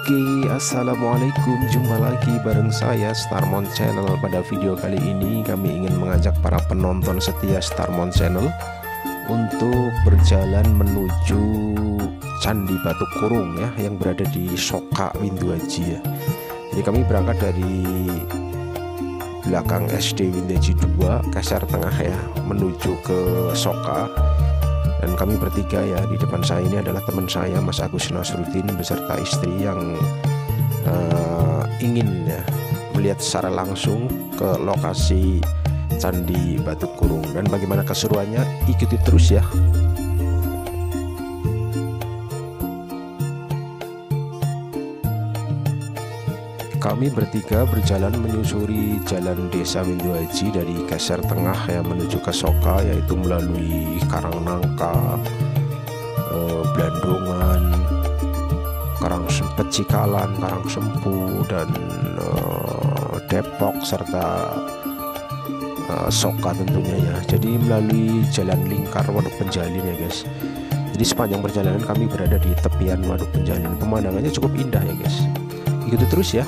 Oke, assalamualaikum. Jumpa lagi bareng saya Starmon Channel. Pada video kali ini kami ingin mengajak para penonton setia Starmon Channel untuk berjalan menuju Candi Batu Kurung ya, yang berada di Soka Windu Aji ya. Jadi kami berangkat dari belakang SD Windu Aji 2 Kasar Tengah ya, menuju ke Soka. Dan kami bertiga ya, di depan saya ini adalah teman saya Mas Agus Nasruddin beserta istri yang ingin ya melihat secara langsung ke lokasi Candi Batu Kurung. Dan bagaimana keseruannya, ikuti terus ya. Kami bertiga berjalan menyusuri jalan desa Windu Aji dari Kasar Tengah ya menuju ke Soka, yaitu melalui Karangnangka, Blandongan, Pecikalan, Karangsempu, dan Depok serta Soka tentunya ya. Jadi melalui jalan lingkar Waduk Penjalin ya guys. Jadi sepanjang perjalanan kami berada di tepian Waduk Penjalin. Pemandangannya cukup indah ya guys. Ikuti terus ya.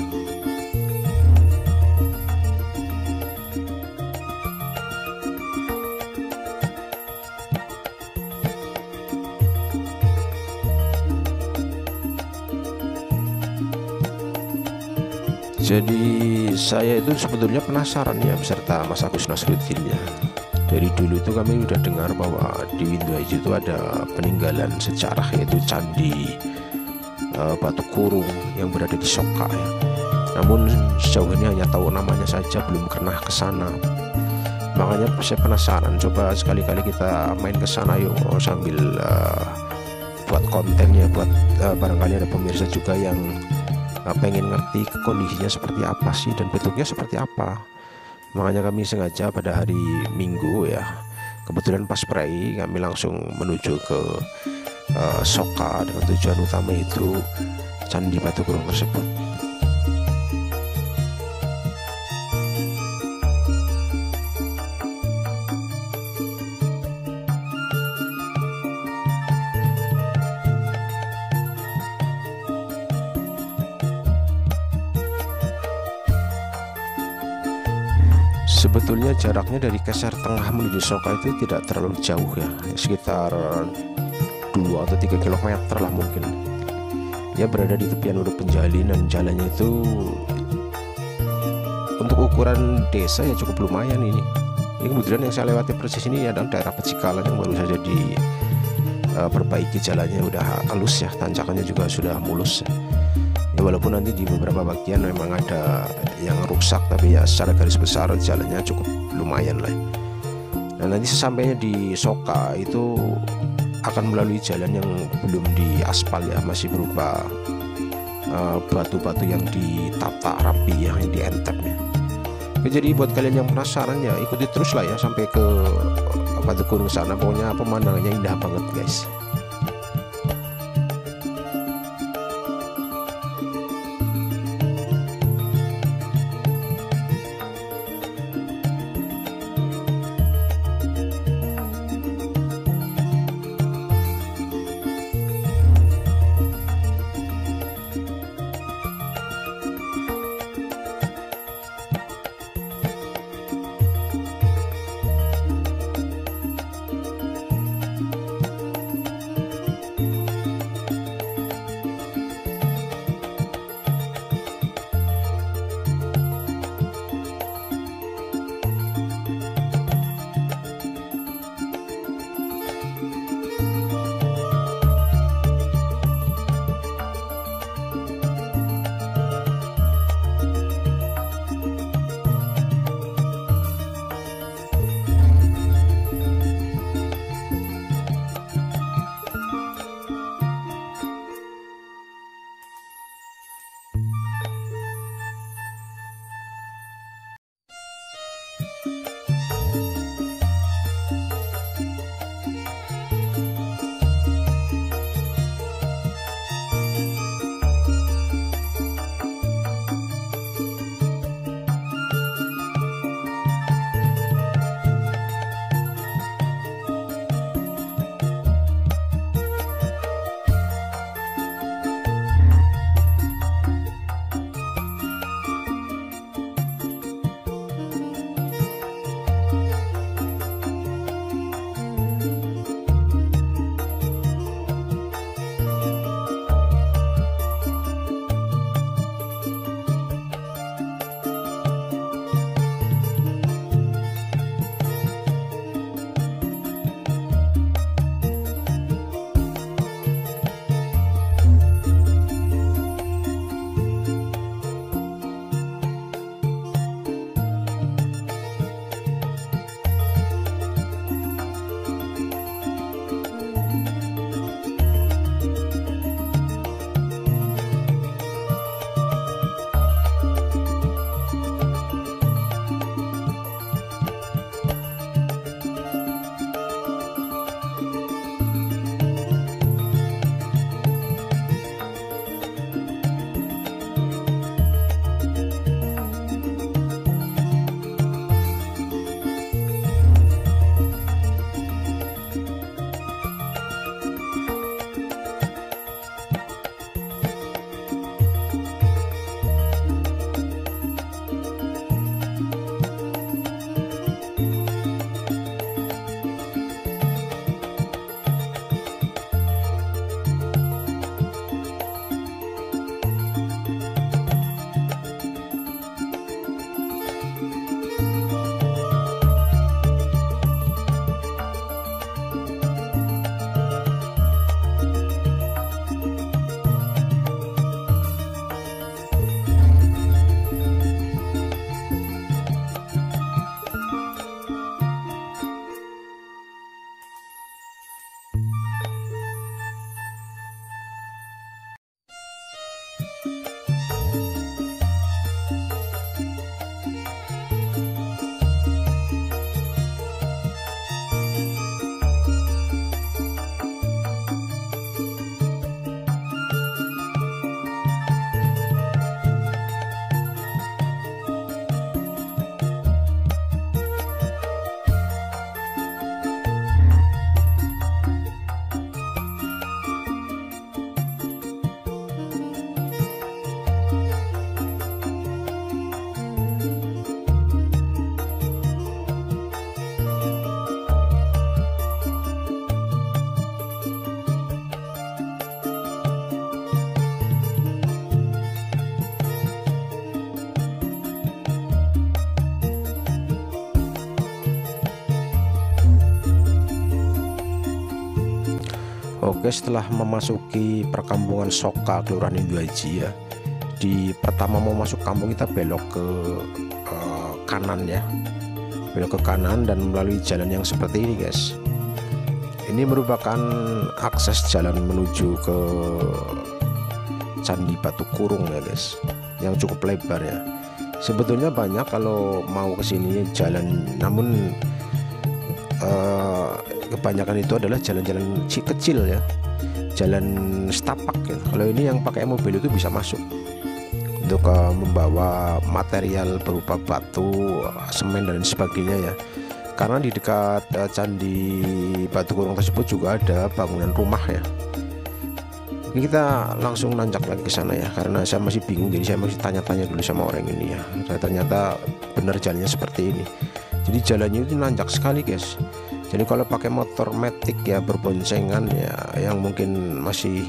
Jadi saya itu sebetulnya penasaran ya beserta Mas Agus Nasruddin ya. Dari dulu itu kami udah dengar bahwa di Windu Aji itu ada peninggalan sejarah, yaitu Candi Batu Kurung yang berada di Soka ya. Namun sejauh ini hanya tahu namanya saja, belum pernah ke sana. Makanya saya penasaran, coba sekali-kali kita main ke sana yuk, sambil buat kontennya, buat barangkali ada pemirsa juga yang pengen ngerti kondisinya seperti apa sih dan bentuknya seperti apa. Makanya kami sengaja pada hari Minggu ya, kebetulan pas prei, kami langsung menuju ke Soka dengan tujuan utama itu Candi Batu Kurung tersebut. Sebetulnya jaraknya dari Kasar Tengah menuju Soka itu tidak terlalu jauh ya, sekitar 2 atau 3 km lah mungkin. Dia berada di tepian Waduk Penjalin dan jalannya itu untuk ukuran desa ya cukup lumayan ini. Ini kebetulan yang saya lewati persis ini adalah daerah Pecikalan yang baru saja diperbaiki, jalannya udah halus ya, tanjakannya juga sudah mulus ya. Ya, walaupun nanti di beberapa bagian memang ada yang rusak, tapi ya secara garis besar jalannya cukup lumayan lah. Dan nanti sesampainya di Soka itu akan melalui jalan yang belum diaspal ya, masih berupa batu-batu yang ditata rapi ya, yang dientep ya. Oke, jadi buat kalian yang penasaran ya, ikuti terus lah ya sampai ke Batu Kurung sana. Pokoknya pemandangannya indah banget guys. Oke, setelah memasuki perkampungan Soka, Kelurahan Indu Haji ya, di pertama mau masuk kampung kita belok ke kanan ya, belok ke kanan dan melalui jalan yang seperti ini guys. Ini merupakan akses jalan menuju ke Candi Batu Kurung ya guys, yang cukup lebar ya. Sebetulnya banyak kalau mau ke sini jalan, namun kebanyakan itu adalah jalan-jalan kecil ya, jalan setapak ya. Kalau ini yang pakai mobil itu bisa masuk untuk membawa material berupa batu, semen dan sebagainya ya. Karena di dekat Candi Batu Kurung tersebut juga ada bangunan rumah ya. Ini kita langsung nanjak lagi ke sana ya, karena saya masih bingung, jadi saya masih tanya-tanya dulu sama orang ini ya. Ternyata benar jalannya seperti ini. Jadi jalannya itu nanjak sekali guys. Jadi kalau pakai motor matic ya berboncengan ya, yang mungkin masih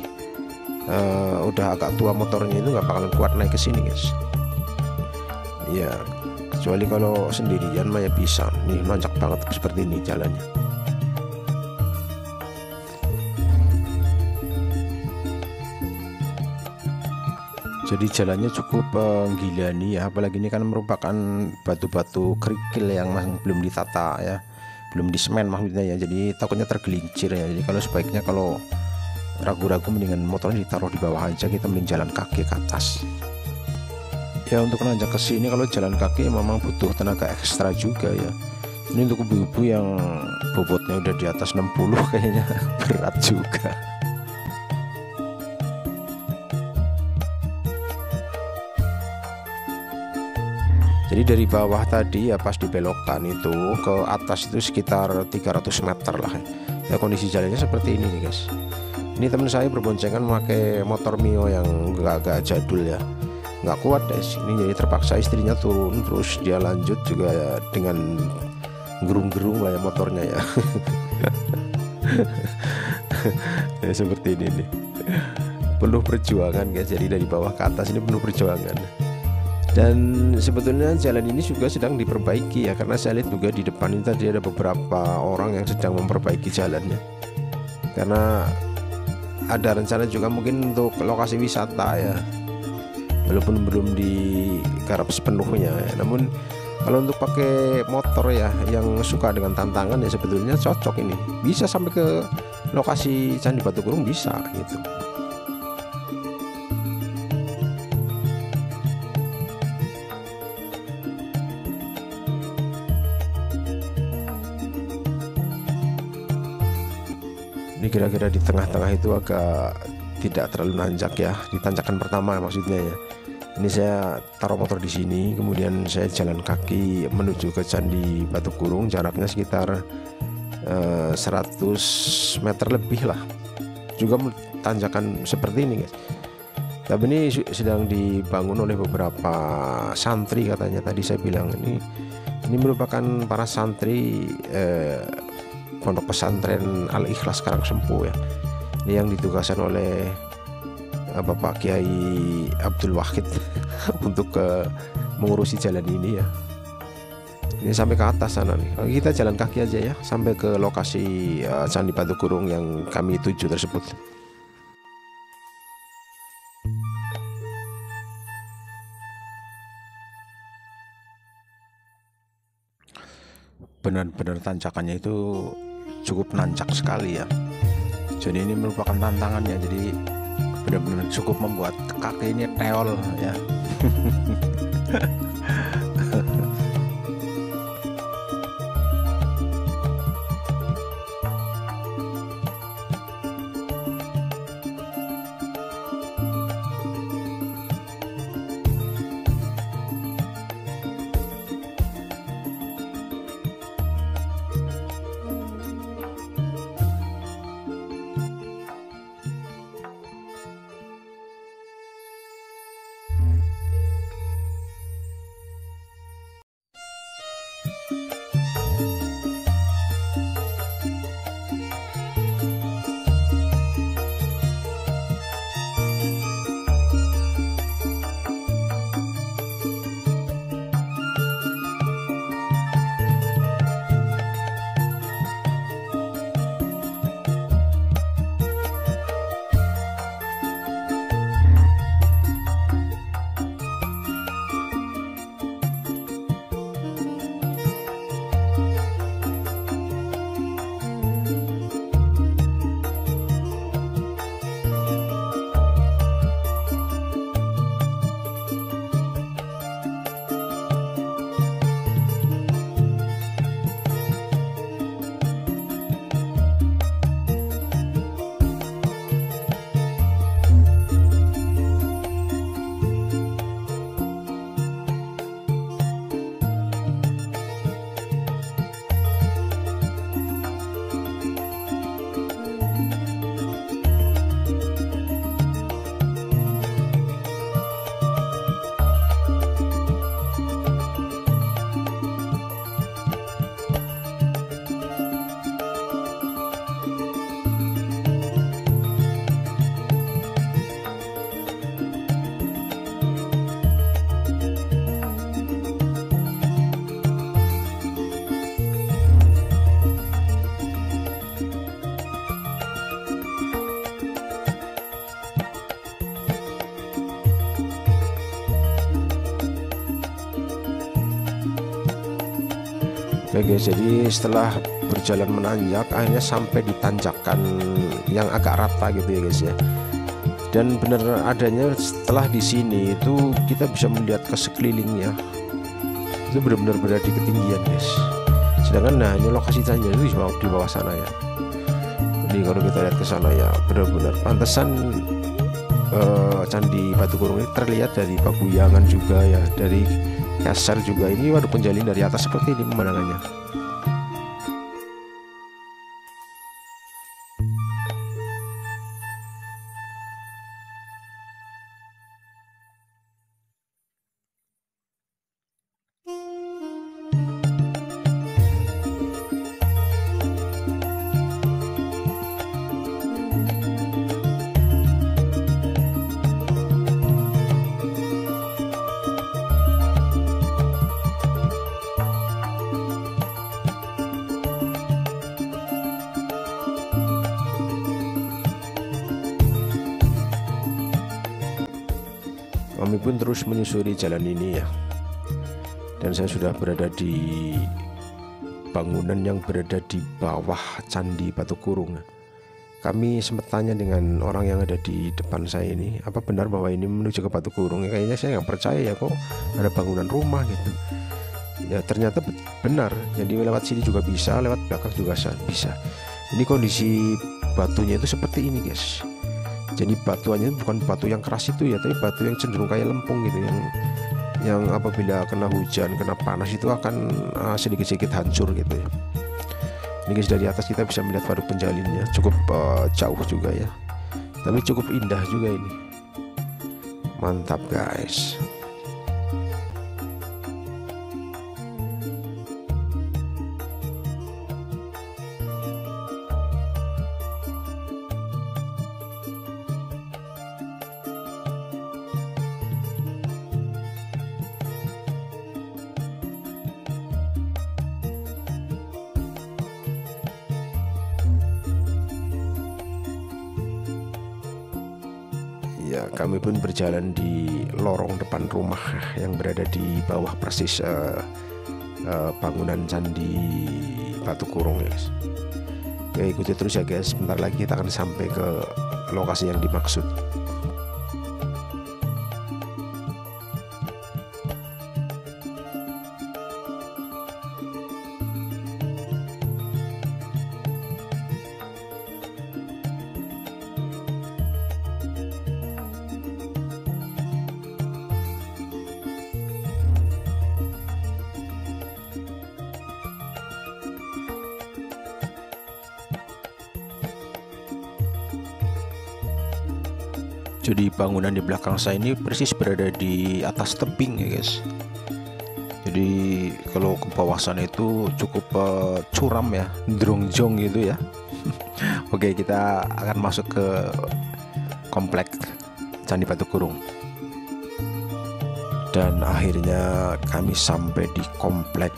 udah agak tua motornya itu nggak bakalan kuat naik ke sini guys. Ya, kecuali kalau sendirian mah ya bisa. Nih nanjak banget seperti ini jalannya. Jadi jalannya cukup gila nih ya, apalagi ini kan merupakan batu-batu kerikil yang masih belum ditata ya, belum disemen maksudnya ya, jadi takutnya tergelincir ya. Jadi kalau sebaiknya kalau ragu-ragu mendingan motornya ditaruh di bawah aja, kita mending jalan kaki ke atas ya. Untuk nanjak ke sini kalau jalan kaki memang butuh tenaga ekstra juga ya. Ini untuk ibu-ibu yang bobotnya udah di atas 60 kayaknya berat juga. Jadi dari bawah tadi ya, pas dibelokan itu ke atas itu sekitar 300 meter lah ya. Kondisi jalannya seperti ini nih guys. Ini teman saya berboncengan memakai motor Mio yang agak jadul ya, nggak kuat guys. Ini jadi terpaksa istrinya turun, terus dia lanjut juga ya, dengan gerung-gerung lah ya motornya ya. Ya seperti ini nih, penuh perjuangan guys. Jadi dari bawah ke atas ini penuh perjuangan. Dan sebetulnya jalan ini juga sedang diperbaiki ya, karena saya lihat juga di depan ini tadi ada beberapa orang yang sedang memperbaiki jalannya. Karena ada rencana juga mungkin untuk lokasi wisata ya, walaupun belum digarap sepenuhnya ya. Namun kalau untuk pakai motor ya yang suka dengan tantangan ya, sebetulnya cocok ini. Bisa sampai ke lokasi Candi Batu Kurung bisa gitu. Ini kira-kira di tengah-tengah itu agak tidak terlalu nanjak ya, di tanjakan pertama maksudnya ya. Ini saya taruh motor di sini, kemudian saya jalan kaki menuju ke Candi Batu Kurung, jaraknya sekitar 100 meter lebih lah. Juga tanjakan seperti ini guys. Tapi ini sedang dibangun oleh beberapa santri katanya, tadi saya bilang ini merupakan para santri Pondok Pesantren Al Ikhlas Karangsempu ya. Ini yang ditugaskan oleh Bapak Kiai Abdul Wahid untuk mengurusi jalan ini ya. Ini sampai ke atas sana nih. Kita jalan kaki aja ya sampai ke lokasi Candi Batu Kurung yang kami tuju tersebut. Benar-benar tanjakannya itu cukup nanjak sekali ya. Jadi ini merupakan tantangannya. Jadi benar-benar cukup membuat kaki ini teol ya. Oke guys, jadi setelah berjalan menanjak akhirnya sampai di tanjakan yang agak rata gitu ya guys ya. Dan benar adanya setelah di sini itu kita bisa melihat ke sekelilingnya, itu benar-benar berada di ketinggian guys. Sedangkan nah ini lokasi tanjak itu di bawah sana ya. Jadi kalau kita lihat ke sana ya benar-benar pantesan Candi Batu Kurung ini terlihat dari Paguyangan juga ya, dari Kasar juga. Ini Waduk Penjalin dari atas seperti ini pemandangannya. Kami pun terus menyusuri jalan ini ya, dan saya sudah berada di bangunan yang berada di bawah Candi Batu Kurung. Kami sempat tanya dengan orang yang ada di depan saya ini, apa benar bahwa ini menuju ke Batu Kurung? Ya, kayaknya saya nggak percaya ya, kok ada bangunan rumah gitu. Ya ternyata benar, jadi lewat sini juga bisa, lewat belakang juga bisa. Ini kondisi batunya itu seperti ini guys. Jadi batuannya bukan batu yang keras itu ya, tapi batu yang cenderung kayak lempung gitu, yang apabila kena hujan, kena panas itu akan sedikit-sedikit hancur gitu ya. Ini guys, dari atas kita bisa melihat Waduk Penjalinnya, cukup jauh juga ya, tapi cukup indah juga ini. Mantap guys. Ya, kami pun berjalan di lorong depan rumah yang berada di bawah persis bangunan Candi Batu Kurung guys. Oke, ikuti terus ya guys, sebentar lagi kita akan sampai ke lokasi yang dimaksud. Jadi bangunan di belakang saya ini persis berada di atas tebing ya guys. Jadi kalau ke bawah sana itu cukup curam ya, dronjong gitu ya. Oke, kita akan masuk ke komplek Candi Batu Kurung. Dan akhirnya kami sampai di komplek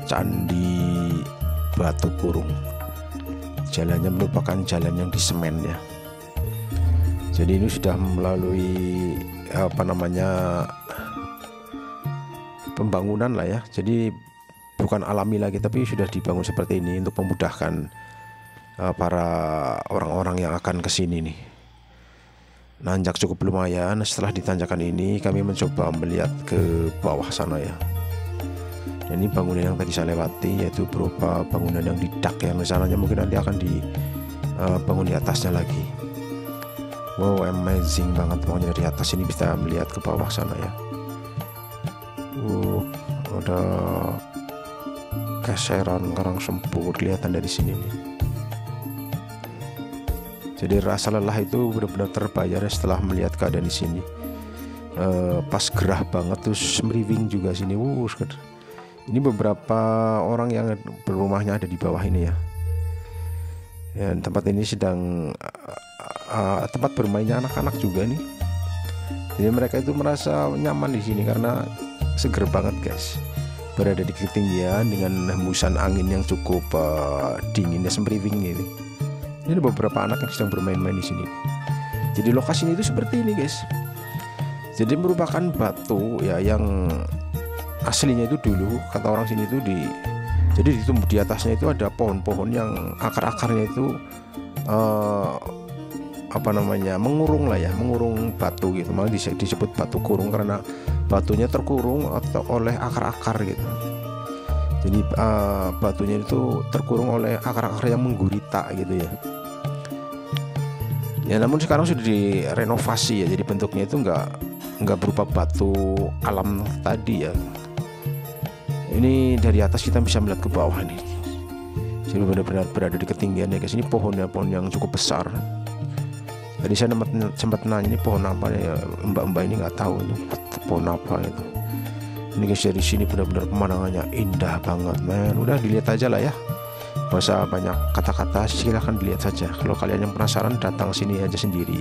Candi Batu Kurung. Jalannya merupakan jalan yang disemen ya. Jadi ini sudah melalui pembangunan lah ya. Jadi bukan alami lagi, tapi sudah dibangun seperti ini untuk memudahkan para orang-orang yang akan ke sini nih. Nanjak cukup lumayan. Setelah ditanjakan ini kami mencoba melihat ke bawah sana ya. Dan ini bangunan yang tadi saya lewati, yaitu berupa bangunan yang di dak ya. Rencananya mungkin nanti akan dibangun di atasnya lagi. Wow, amazing banget pokoknya, dari atas ini bisa melihat ke bawah sana ya. Ada keseran Karangsempur kelihatan dari sini nih. Jadi rasa lelah itu benar-benar terbayar setelah melihat keadaan di sini. Pas gerah banget, terus meriwing juga sini. Ini beberapa orang yang berumahnya ada di bawah ini ya. Dan tempat ini sedang tempat bermainnya anak-anak juga nih. Jadi mereka itu merasa nyaman di sini karena seger banget guys. Berada di ketinggian dengan hembusan angin yang cukup dinginnya semriwing gitu. Ini ada beberapa anak yang sedang bermain-main di sini. Jadi lokasinya itu seperti ini guys. Jadi merupakan batu ya yang aslinya itu dulu kata orang sini itu Jadi di atasnya itu ada pohon-pohon yang akar-akarnya itu mengurung lah ya, mengurung batu gitu. Malah disebut batu kurung karena batunya terkurung atau oleh akar-akar gitu. Jadi batunya itu terkurung oleh akar-akar yang menggurita gitu ya. Ya namun sekarang sudah direnovasi ya, jadi bentuknya itu nggak berupa batu alam tadi ya. Ini dari atas kita bisa melihat ke bawah nih. Jadi benar-benar berada di ketinggian ya guys. Ini pohon yang cukup besar. Tadi saya sempat nanya ini pohon apa ya, mbak-mbak ini nggak tahu ini pohon apa itu. Ini guys, dari sini benar-benar pemandangannya indah banget men. Udah dilihat aja lah ya, nggak usah banyak kata-kata, silahkan dilihat saja. Kalau kalian yang penasaran datang sini aja sendiri.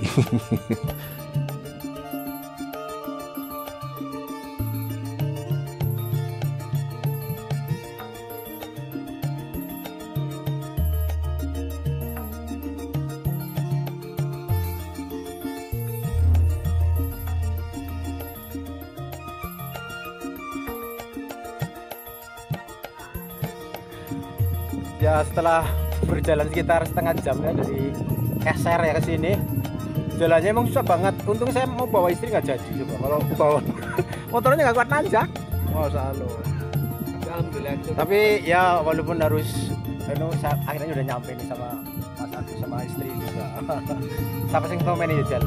Ya setelah berjalan sekitar setengah jam ya dari Keser ya ke sini, jalannya emang susah banget. Untung saya mau bawa istri nggak jadi, coba kalau aku bawa motornya nggak kuat nanjak. Oh selalu. Alhamdulillah. Tapi ya walaupun harus, akhirnya udah nyampe nih sama Mas Agus sama istri juga. Siapa sih yang ini ya Jal?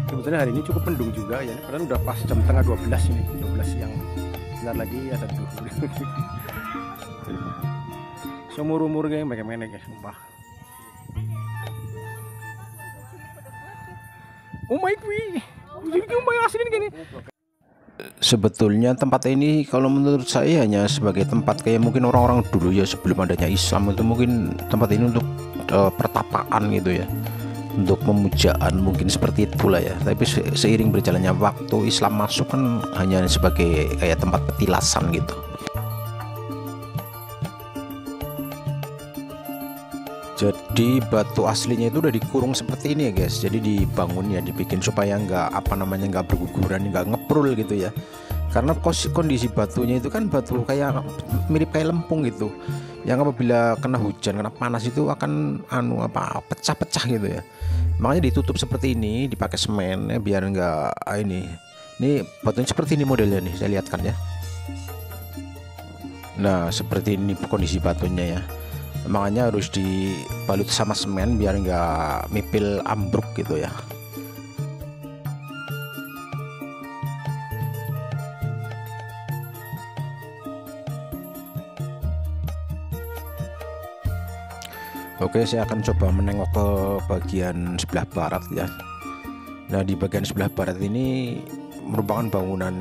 Sebetulnya hari ini cukup mendung juga ya, padahal udah pas jam tengah 12 ini, 12 siang. Bentar lagi ada tuh. Seumur-umur kayak bagaimana ya, sumpah. Oh my god. Jadi umay asli gini. Sebetulnya tempat ini kalau menurut saya hanya sebagai tempat kayak mungkin orang-orang dulu ya, sebelum adanya Islam itu mungkin tempat ini untuk pertapaan gitu ya, untuk pemujaan mungkin seperti itulah ya. Tapi seiring berjalannya waktu Islam masuk kan hanya sebagai kayak tempat petilasan gitu. Jadi batu aslinya itu udah dikurung seperti ini ya guys. Jadi dibangun ya, dibikin supaya nggak berguguran, nggak ngeprul gitu ya. Karena kondisi batunya itu kan batu kayak mirip kayak lempung gitu, yang apabila kena hujan, kena panas itu akan pecah-pecah gitu ya. Makanya ditutup seperti ini, dipakai semen ya, biar nggak ini batunya seperti ini modelnya nih, saya lihatkan ya. Nah seperti ini kondisi batunya ya, makanya harus dibalut sama semen biar nggak mipil ambruk gitu ya. Oke, saya akan coba menengok ke bagian sebelah barat ya. Nah di bagian sebelah barat ini merupakan bangunan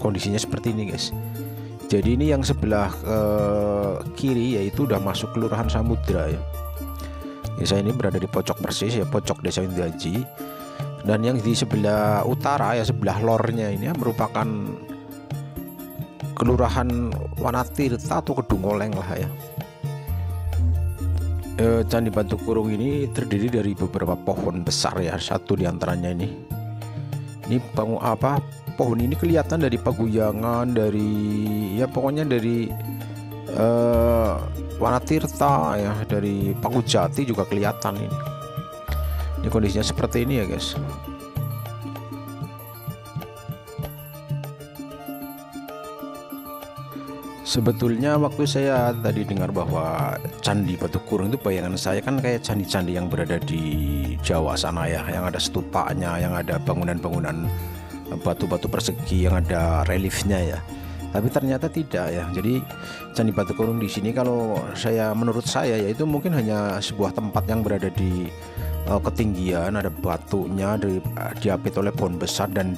kondisinya seperti ini guys. Jadi ini yang sebelah kiri yaitu udah masuk Kelurahan Samudra ya. Saya ini berada di pojok persis ya, pojok Desa Windu-Aji. Dan yang di sebelah utara ya, sebelah lornya ini ya, merupakan Kelurahan Wanatirta atau Kedungoleng lah ya. Candi Batu Kurung ini terdiri dari beberapa pohon besar ya. Satu diantaranya ini pohon ini kelihatan dari paguyangan, dari ya pokoknya dari Wanatirta ya, dari Pangujati juga kelihatan ini. Ini kondisinya seperti ini ya guys. Sebetulnya waktu saya tadi dengar bahwa Candi Batu Kurung itu, bayangan saya kan kayak candi-candi yang berada di Jawa sana ya, yang ada stupanya, yang ada bangunan-bangunan batu-batu persegi, yang ada reliefnya ya. Tapi ternyata tidak ya. Jadi Candi Batu Kurung di sini kalau menurut saya ya, itu mungkin hanya sebuah tempat yang berada di ketinggian, ada batunya, diapit oleh pohon besar dan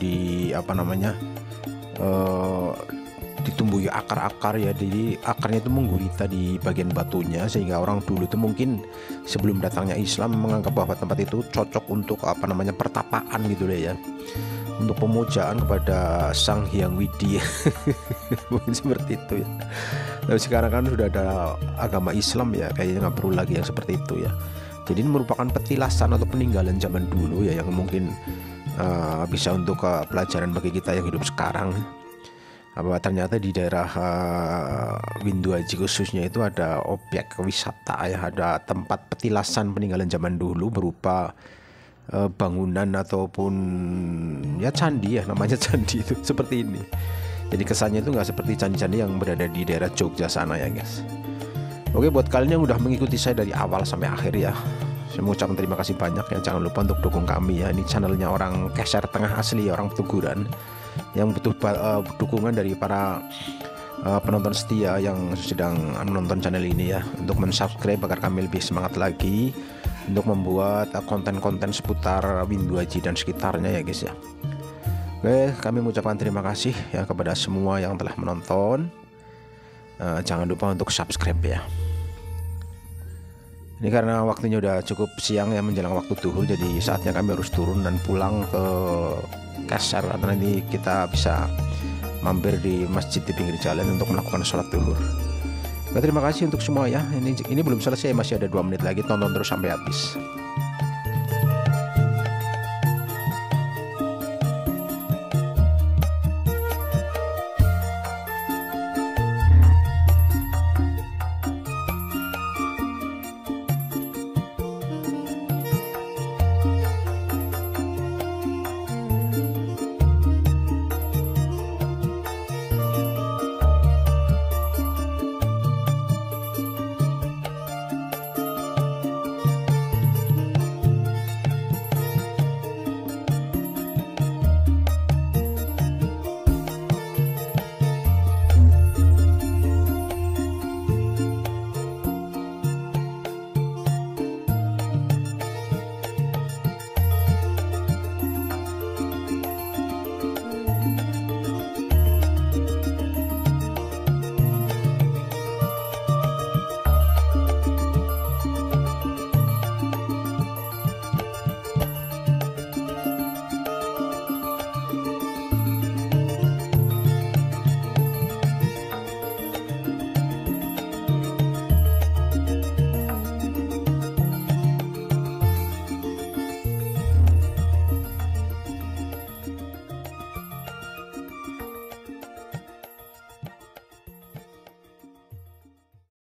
ditumbuhi akar-akar ya. Jadi akarnya itu menggurita di bagian batunya, sehingga orang dulu itu mungkin sebelum datangnya Islam menganggap bahwa tempat itu cocok untuk pertapaan gitu deh ya, untuk pemujaan kepada Sang Hyang Widi. Mungkin seperti itu ya. Tapi sekarang kan sudah ada agama Islam ya, kayaknya nggak perlu lagi yang seperti itu ya. Jadi ini merupakan petilasan atau peninggalan zaman dulu ya, yang mungkin bisa untuk pelajaran bagi kita yang hidup sekarang. Ternyata di daerah Windu Aji khususnya itu ada objek wisata ya, ada tempat petilasan peninggalan zaman dulu berupa bangunan ataupun ya candi ya, namanya candi itu seperti ini. Jadi kesannya itu nggak seperti candi-candi yang berada di daerah Jogja sana ya guys. Oke, buat kalian yang udah mengikuti saya dari awal sampai akhir ya, saya mengucapkan terima kasih banyak ya. Jangan lupa untuk dukung kami ya. Ini channelnya orang Keser Tengah asli, orang Petuguran, yang butuh dukungan dari para penonton setia yang sedang menonton channel ini ya, untuk mensubscribe agar kami lebih semangat lagi untuk membuat konten-konten seputar Windu Aji dan sekitarnya ya guys ya. Oke, kami mengucapkan terima kasih ya kepada semua yang telah menonton. Jangan lupa untuk subscribe ya. Ini karena waktunya udah cukup siang ya, menjelang waktu duhur, jadi saatnya kami harus turun dan pulang ke Keser, atau nanti kita bisa mampir di masjid di pinggir jalan untuk melakukan sholat duhur. Terima kasih untuk semua ya. Ini belum selesai, masih ada 2 menit lagi, tonton terus sampai habis.